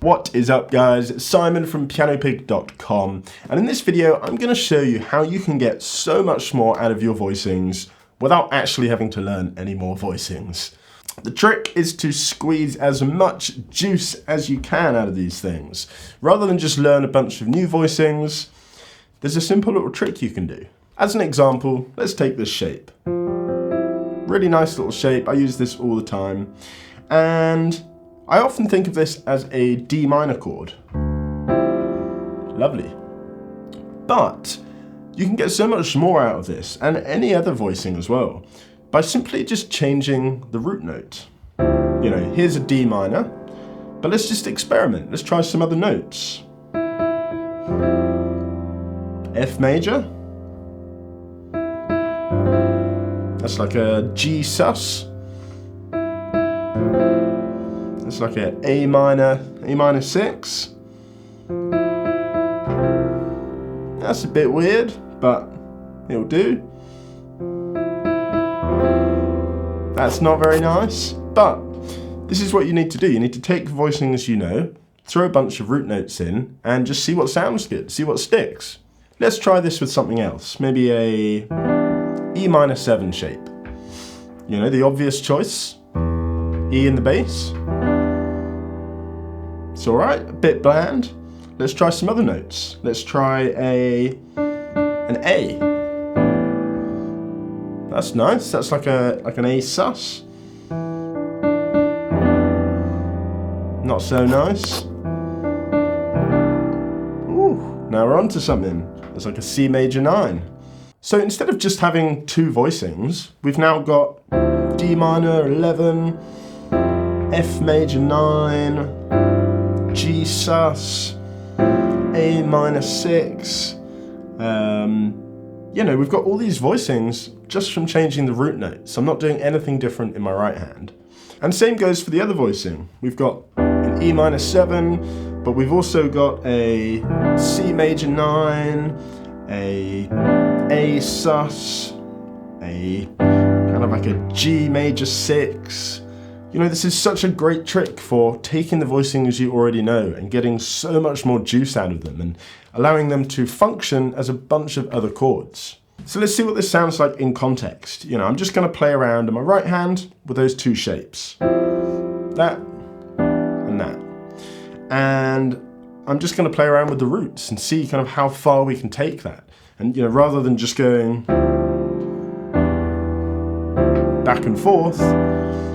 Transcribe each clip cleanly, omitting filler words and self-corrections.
What is up, guys? It's Simon from PianoPig.com, and in this video I'm going to show you how you can get so much more out of your voicings without actually having to learn any more voicings. The trick is to squeeze as much juice as you can out of these things. Rather than just learn a bunch of new voicings, there's a simple little trick you can do. As an example, let's take this shape. Really nice little shape. I use this all the time, and I often think of this as a D minor chord. Lovely. But you can get so much more out of this, and any other voicing as well, by simply just changing the root note. You know, here's a D minor, but let's just experiment. Let's try some other notes. F major. That's like a G sus. It's like a A minor 6. That's a bit weird, but it'll do. That's not very nice, but this is what you need to do. You need to take the voicings you know, throw a bunch of root notes in, and just see what sounds good, see what sticks. Let's try this with something else, maybe a E minor 7 shape. You know, the obvious choice, E in the bass. It's all right, a bit bland. Let's try some other notes. Let's try an A. That's nice. That's like an A sus. Not so nice. Ooh, now we're on to something. It's like a C major 9. So instead of just having two voicings, we've now got D minor 11, F major 9, G sus, A minor 6. You know, we've got all these voicings just from changing the root notes. I'm not doing anything different in my right hand. And same goes for the other voicing. We've got an E minor 7, but we've also got a C major 9, A sus, a kind of like a G major 6. You know, this is such a great trick for taking the voicings you already know and getting so much more juice out of them and allowing them to function as a bunch of other chords. So let's see what this sounds like in context. You know, I'm just going to play around in my right hand with those two shapes. That and that. And I'm just going to play around with the roots and see kind of how far we can take that. And, you know, rather than just going back and forth,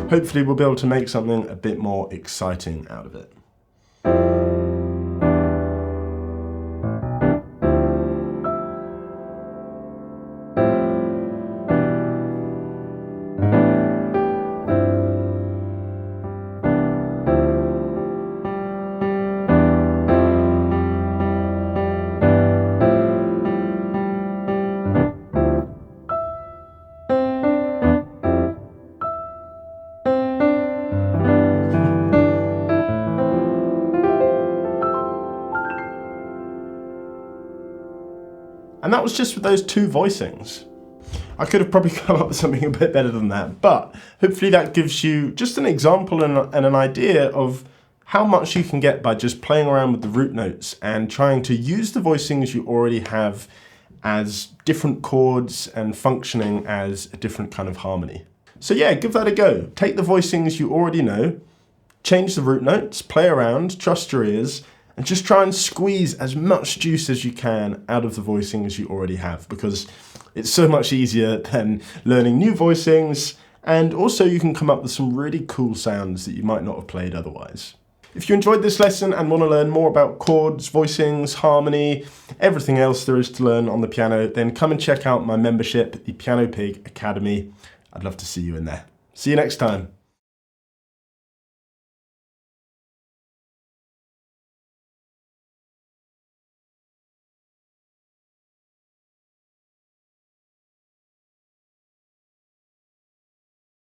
hopefully we'll be able to make something a bit more exciting out of it. And that was just with those two voicings. I could have probably come up with something a bit better than that, but hopefully that gives you just an example and an idea of how much you can get by just playing around with the root notes and trying to use the voicings you already have as different chords and functioning as a different kind of harmony. So yeah, give that a go. Take the voicings you already know, change the root notes, play around, trust your ears, and just try and squeeze as much juice as you can out of the voicings you already have, because it's so much easier than learning new voicings, and also you can come up with some really cool sounds that you might not have played otherwise. If you enjoyed this lesson and want to learn more about chords, voicings, harmony, everything else there is to learn on the piano, then come and check out my membership, the PianoPig Academy. I'd love to see you in there. See you next time.